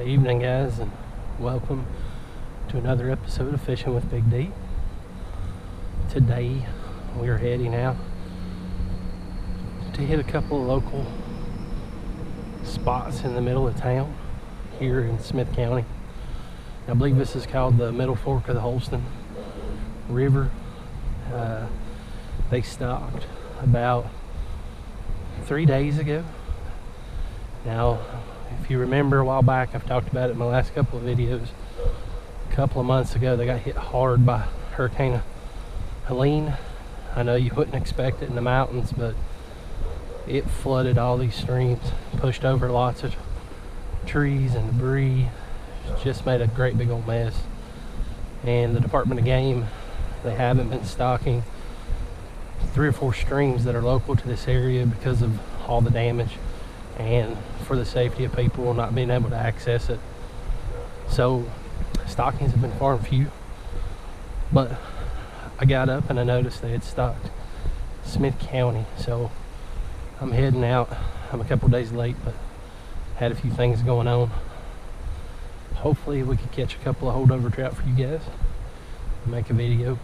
Good evening, guys, and welcome to another episode of Fishing with Big D. Today we are heading out to hit a couple of local spots in the middle of town here in Smith County. I believe this is called the Middle Fork of the Holston River. They stocked about 3 days ago. Now, if you remember a while back, I've talked about it in my last couple of videos. A couple of months ago, they got hit hard by Hurricane Helene. I know you wouldn't expect it in the mountains, but it flooded all these streams, pushed over lots of trees and debris, just made a great big old mess. And the Department of Game, they haven't been stocking 3 or 4 streams that are local to this area because of all the damage and for the safety of people not being able to access it. So stockings have been far and few, but I got up and I noticed they had stocked Smith County, so I'm heading out. I'm a couple days late, but had a few things going on. Hopefully we could catch a couple of holdover trout for you guys and make a video.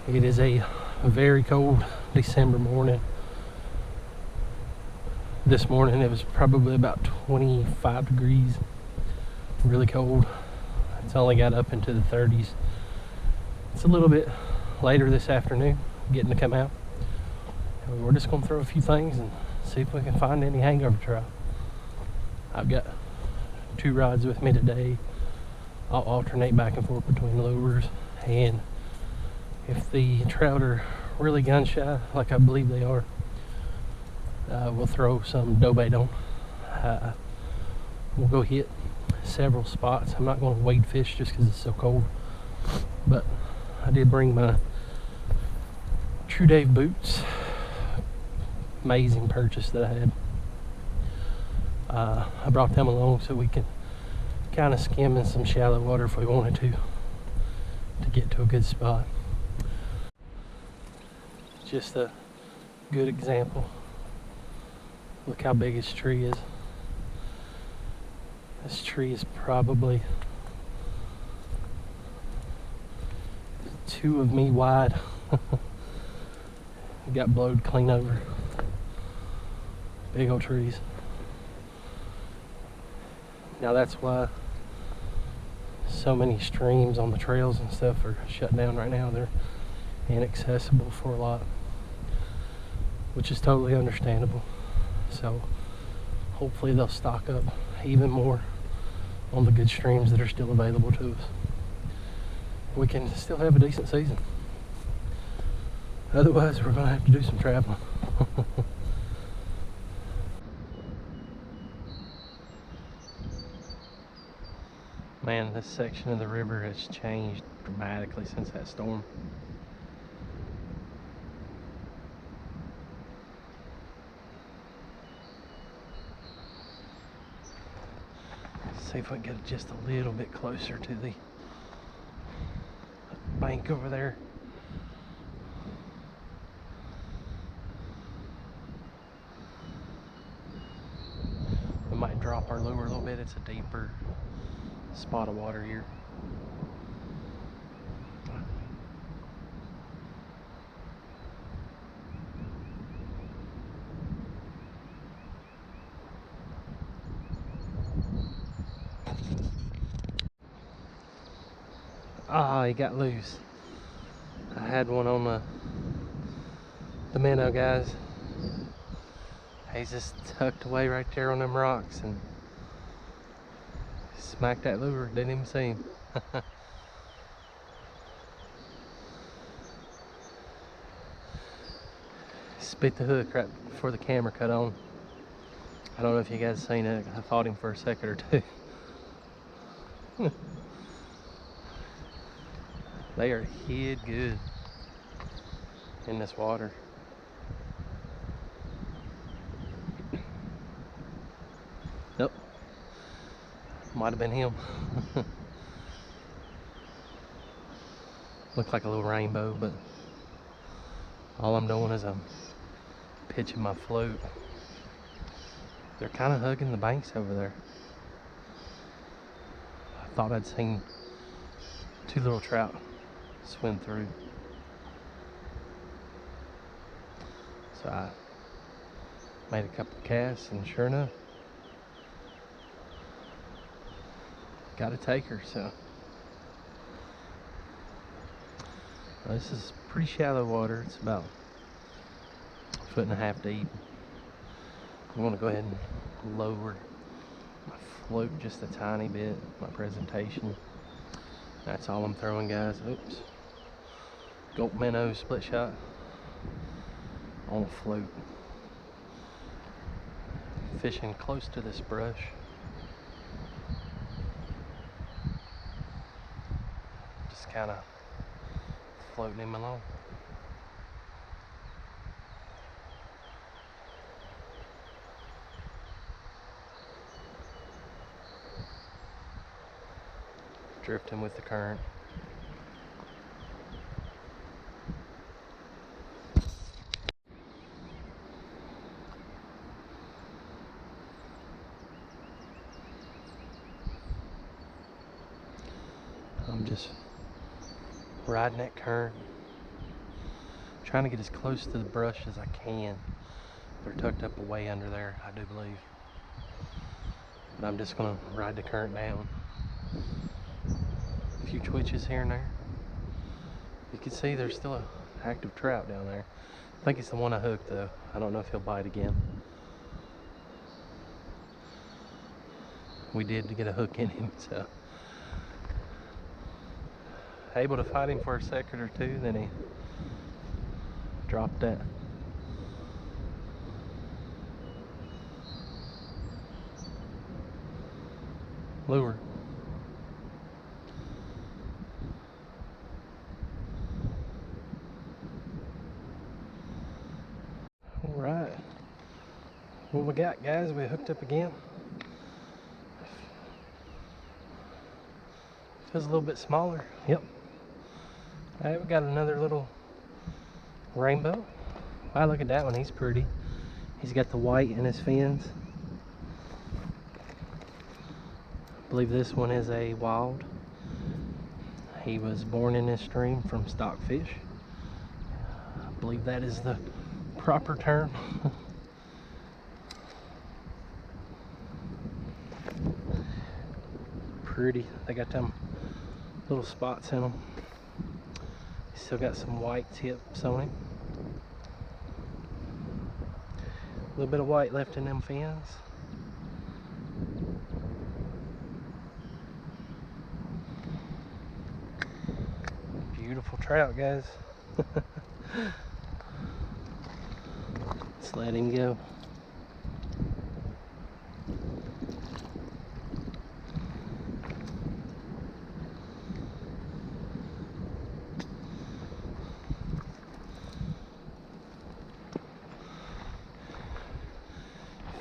It is a very cold December morning. This morning it was probably about 25 degrees, really cold. It's only got up into the 30s. It's a little bit later this afternoon getting to come out. And we're just going to throw a few things and see if we can find any hangover trout. I've got 2 rods with me today. I'll alternate back and forth between lures, and if the trout are really gun shy, like I believe they are, we'll throw some dough bait on. We'll go hit several spots. I'm not going to wade fish just because it's so cold, but I did bring my True Dave boots. Amazing purchase that I had. I brought them along so we can kind of skim in some shallow water if we wanted to get to a good spot. Just a good example. Look how big this tree is. This tree is probably 2 of me wide. Got blowed clean over. Big old trees. Now that's why so many streams on the trails and stuff are shut down right now. They're inaccessible for a lot, which is totally understandable. So hopefully they'll stock up even more on the good streams that are still available to us. We can still have a decent season. Otherwise, we're going to have to do some traveling. Man, this section of the river has changed dramatically since that storm. See if we can get just a little bit closer to the bank over there. We might drop our lure a little bit. It's a deeper spot of water here. Ah, he got loose. I had one on the minnow, guys. He's just tucked away right there on them rocks and smacked that lure. Didn't even see him. Spit the hook right before the camera cut on. I don't know if you guys seen it. I fought him for a second or two. They are hid good in this water. Nope. Might have been him. Looked like a little rainbow, but all I'm doing is I'm pitching my float. They're kind of hugging the banks over there. thought I'd seen 2 little trout swim through. So I made a couple of casts, and sure enough, got a taker. So this is pretty shallow water. It's about 1.5 feet deep. I'm going to go ahead and lower my float just a tiny bit, my presentation. That's all I'm throwing, guys. Oops. Gulp minnow split shot on a float. Fishing close to this brush. Just kind of floating him along. Drifting with the current. I'm just riding that current, trying to get as close to the brush as I can. They're tucked up way under there, I do believe. But I'm just gonna ride the current down. A few twitches here and there. You can see there's still an active trout down there. I think it's the one I hooked though. I don't know if he'll bite again. We did get a hook in him, so able to fight him for a second or two, then he dropped that. Lure. All right. What we got, guys? We hooked up again. Feels a little bit smaller. Yep. All right, we got another little rainbow. Wow, look at that one. He's pretty. He's got the white in his fins. I believe this one is a wild. He was born in this stream from stockfish. I believe that is the proper term. Pretty. They got them little spots in them. He's still got some white tips on him. A little bit of white left in them fins. Beautiful trout, guys. Let's let him go.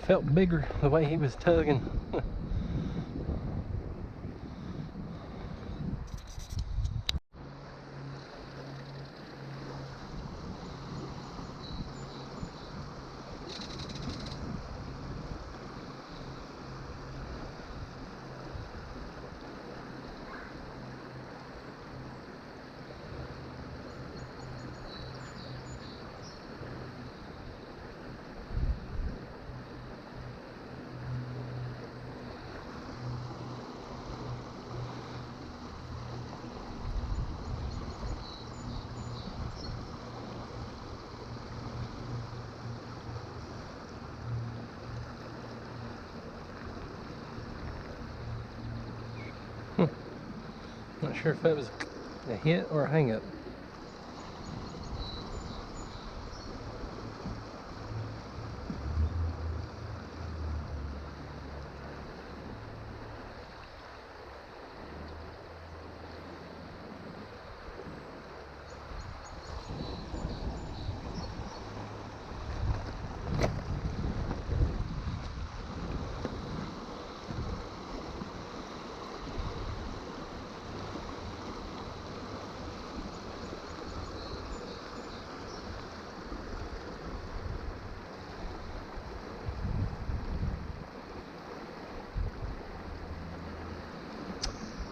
Felt bigger the way he was tugging. Not sure if that was a hit or a hang up.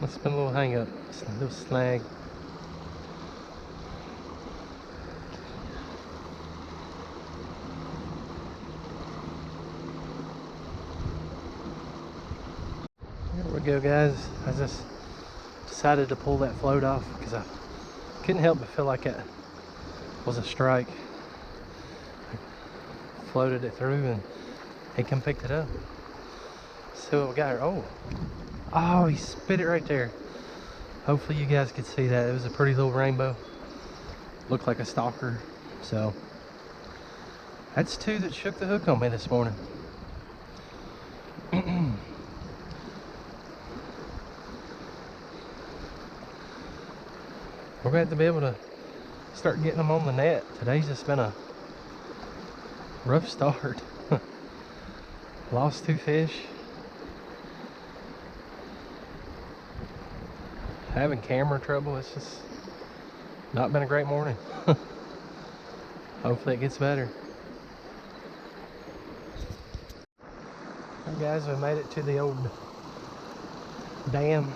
It's been a little hang up, it's a little snag. There we go, guys. I just decided to pull that float off because I couldn't help but feel like it was a strike. I floated it through and he come picked it up. See what we got here. Oh, he spit it right there. Hopefully you guys could see that. It was a pretty little rainbow. Looked like a stalker. So that's two that shook the hook on me this morning. We're going to have to be able to start getting them on the net. Today's just been a rough start. Lost 2 fish. Having camera trouble. It's just not been a great morning. Hopefully it gets better. Alright guys, we made it to the old dam.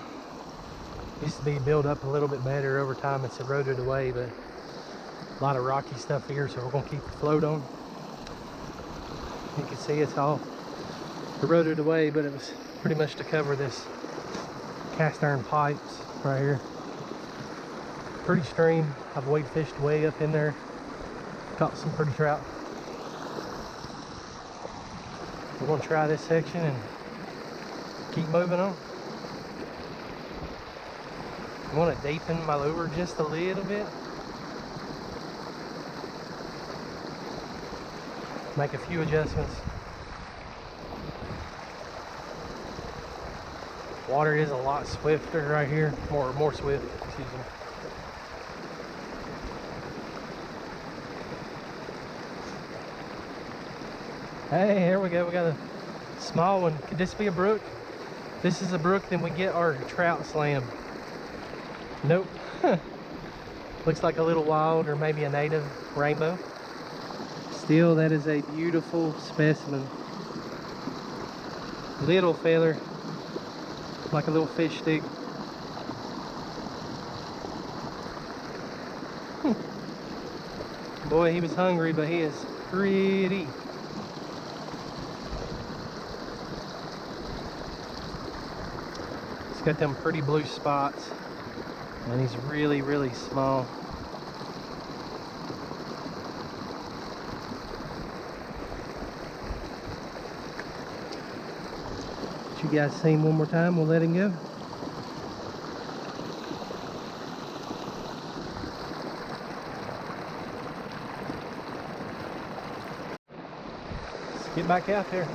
Used to be built up a little bit better. Over time it's eroded away, but a lot of rocky stuff here, so we're going to keep the float on. You can see it's all eroded away, but it was pretty much to cover this cast iron pipes right here. Pretty stream. I've wade fished way up in there, caught some pretty trout. We're going to try this section and keep moving on. I want to deepen my lure just a little bit. Make a few adjustments. Water is a lot swifter right here, more swift, excuse me. Hey, here we go. We got a small one. Could this be a brook? This is a brook, then we get our trout slam. Nope. Looks like a little wild or maybe a native rainbow. Still, that is a beautiful specimen. Little feather, like a little fish stick. Boy, he was hungry, but he is pretty. He's got them pretty blue spots, and he's really, really small. You guys see him one more time, we'll let him go. Let's get back out there.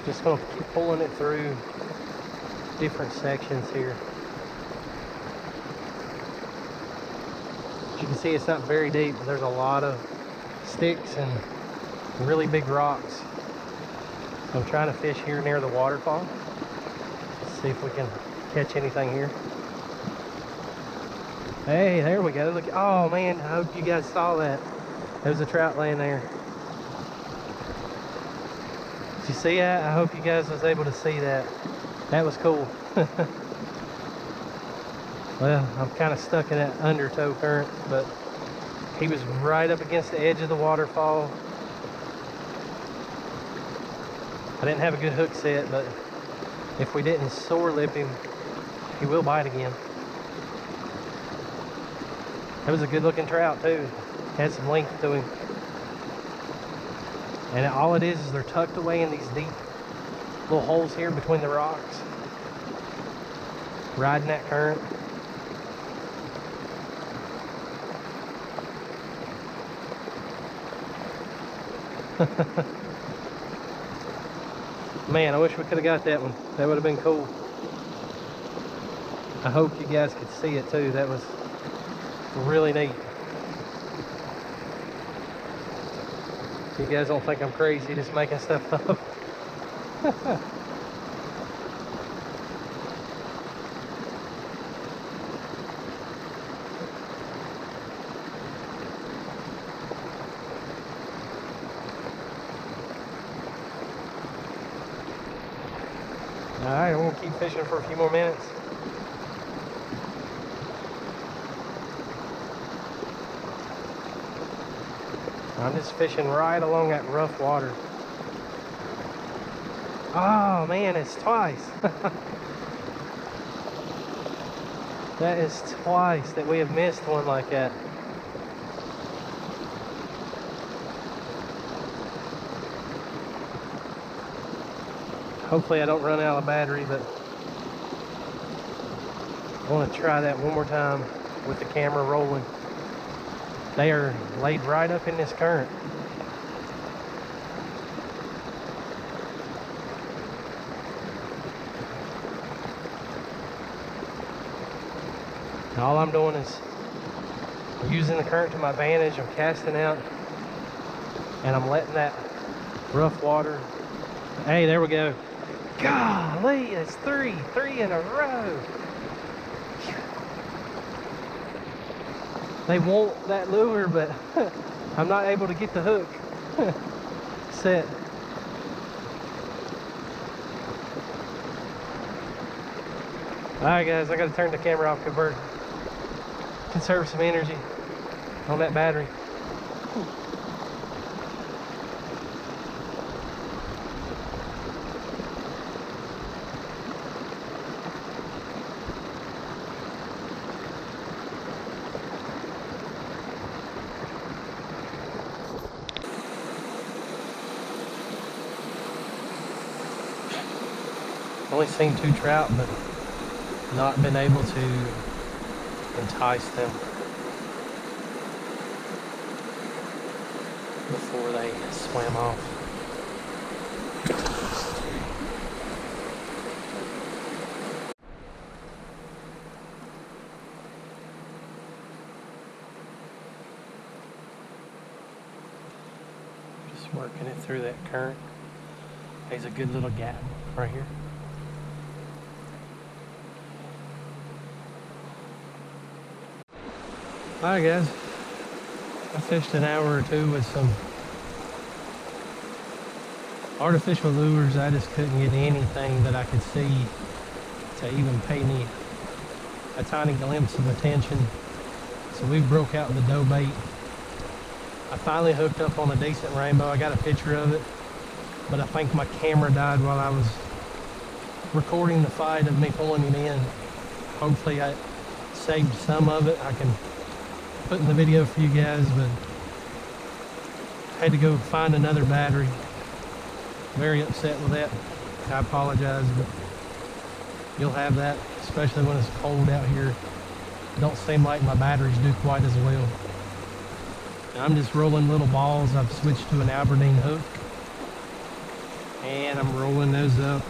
Just going to keep pulling it through different sections here. As you can see, it's not very deep, but there's a lot of sticks and really big rocks. So I'm trying to fish here near the waterfall. See if we can catch anything here. Hey, there we go. Look, oh man, I hope you guys saw that. There was a trout laying there. Did you see that? I hope you guys was able to see that. That was cool. Well, I'm kind of stuck in that undertow current, but he was right up against the edge of the waterfall. I didn't have a good hook set, but if we didn't sore lip him, he will bite again. That was a good looking trout too. Had some length to him. And all it is they're tucked away in these deep little holes here between the rocks. Riding that current. Man, I wish we could have got that one. That would have been cool. I hope you guys could see it too. That was really neat. You guys don't think I'm crazy just making stuff up. Alright, I'm gonna keep fishing for a few more minutes. I'm just fishing right along that rough water. Oh man, it's twice. That is twice that we have missed one like that. Hopefully I don't run out of battery, but I want to try that one more time with the camera rolling. They are laid right up in this current. And all I'm doing is using the current to my advantage. I'm casting out and I'm letting that rough water. Hey, there we go. Golly, it's three in a row. They want that lure, but I'm not able to get the hook set. Alright guys, I gotta turn the camera off, conserve some energy on that battery. Only seen 2 trout, but not been able to entice them before they swam off. Just working it through that current. There's a good little gap right here. Alright guys, I fished an hour or 2 with some artificial lures. I just couldn't get anything that I could see to even pay me a tiny glimpse of attention. So we broke out the dough bait. I finally hooked up on a decent rainbow. I got a picture of it, but I think my camera died while I was recording the fight of me pulling him in. Hopefully I saved some of it. I can put in the video for you guys, but I had to go find another battery. Very upset with that. I apologize, but you'll have that, especially when it's cold out here. It don't seem like my batteries do quite as well. Now I'm just rolling little balls. I've switched to an Aberdeen hook, and I'm rolling those up.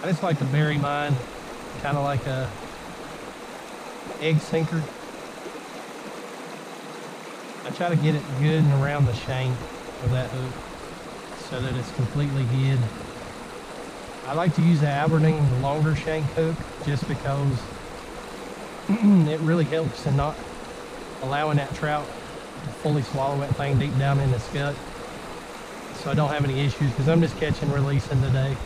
I just like to bury mine kind of like a egg sinker. I try to get it good and around the shank of that hook so that it's completely hid. I like to use the Aberdeen, the longer shank hook, just because it really helps in not allowing that trout to fully swallow that thing deep down in its gut. So I don't have any issues because I'm just catching and releasing today.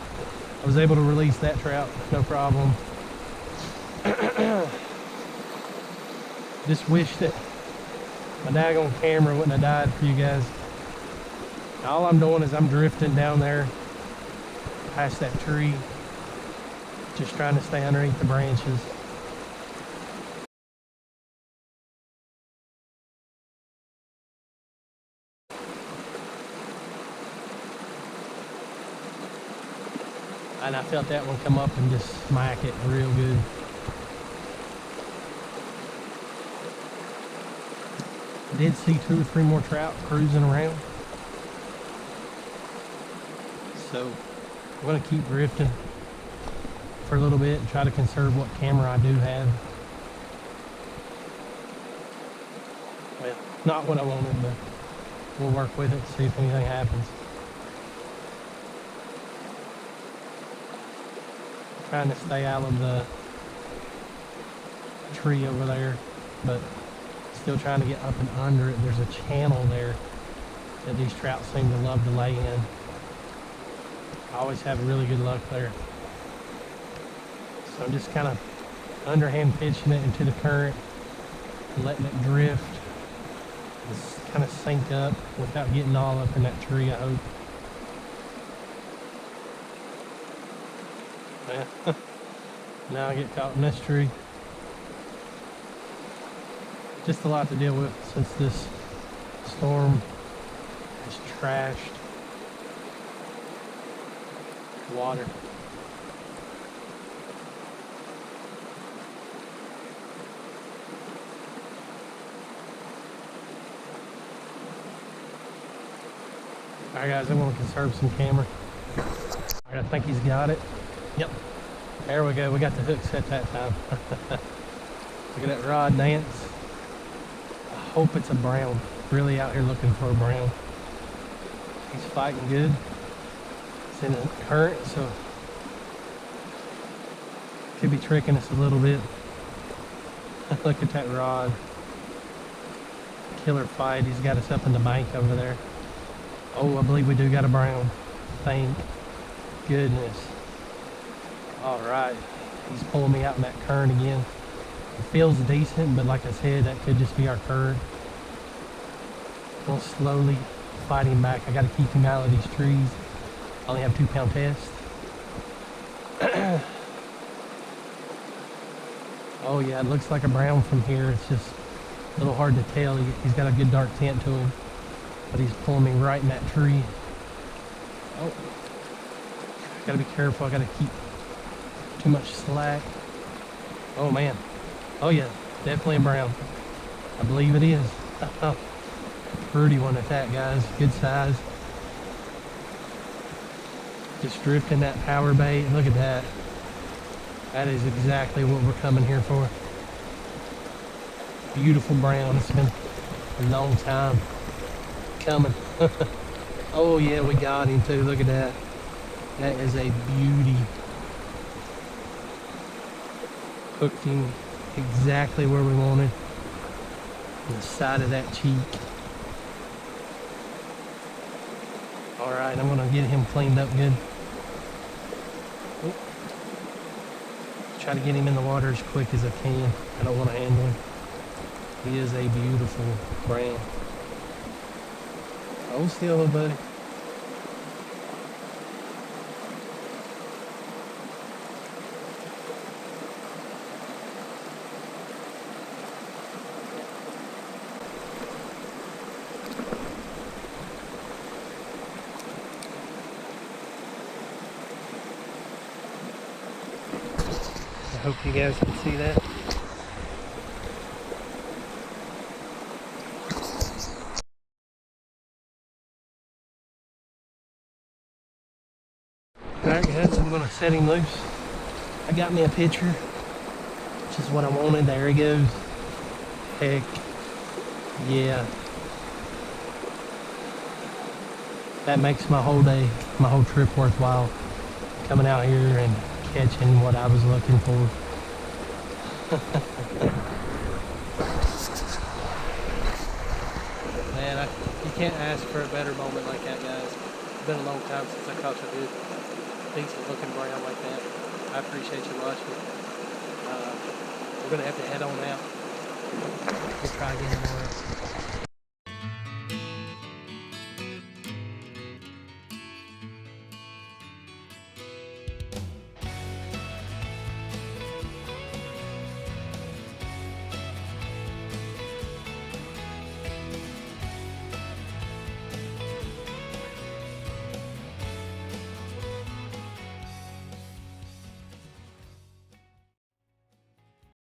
I was able to release that trout, no problem. Just wish that my daggone camera wouldn't have died for you guys. All I'm doing is I'm drifting down there past that tree, just trying to stay underneath the branches. And I felt that one come up and just smack it real good. I did see 2 or 3 more trout cruising around. So I'm going to keep drifting for a little bit and try to conserve what camera I do have. Well, not what I wanted, but we'll work with it, see if anything happens. Trying to stay out of the tree over there, but still trying to get up and under it. There's a channel there that these trout seem to love to lay in. I always have really good luck there. So I'm just kind of underhand pitching it into the current, letting it drift, just kind of sink up without getting all up in that tree, I hope. Yeah. Now I get caught in this tree. Just a lot to deal with since this storm has trashed water. Alright guys, I want to conserve some camera. Alright, I think he's got it. Yep. There we go. We got the hook set that time. Look at that rod dance. I hope it's a brown. Really out here looking for a brown. He's fighting good. It's in the current, so could be tricking us a little bit. Look at that rod. Killer fight. He's got us up in the bank over there. Oh, I believe we do got a brown. Thank goodness. Alright. He's pulling me out in that current again. It feels decent, but like I said, that could just be our current. We'll slowly fight him back. I got to keep him out of these trees. I only have 2-pound test. Oh yeah, it looks like a brown from here. It's just a little hard to tell. He's got a good dark tint to him, but he's pulling me right in that tree. Oh, gotta be careful. I gotta keep too much slack. Oh man. Oh yeah, definitely a brown. I believe it is. Pretty one at that, guys. Good size. Just drifting that power bait. Look at that. That is exactly what we're coming here for. Beautiful brown. It's been a long time coming. Oh yeah, we got him too. Look at that. That is a beauty. Hooked him exactly where we wanted. On the side of that cheek. Alright, I'm gonna get him cleaned up good. Oop. Try to get him in the water as quick as I can. I don't want to handle him. He is a beautiful brown. Hold still, little buddy. I hope you guys can see that. Alright guys, I'm going to set him loose. I got me a picture, which is what I wanted. There he goes. Heck yeah. That makes my whole day, my whole trip worthwhile. Coming out here and catching what I was looking for. Man, you can't ask for a better moment like that, guys. It's been a long time since I caught a good, decent looking brown like that. I appreciate you watching. We're going to have to head on out. We'll try again tomorrow.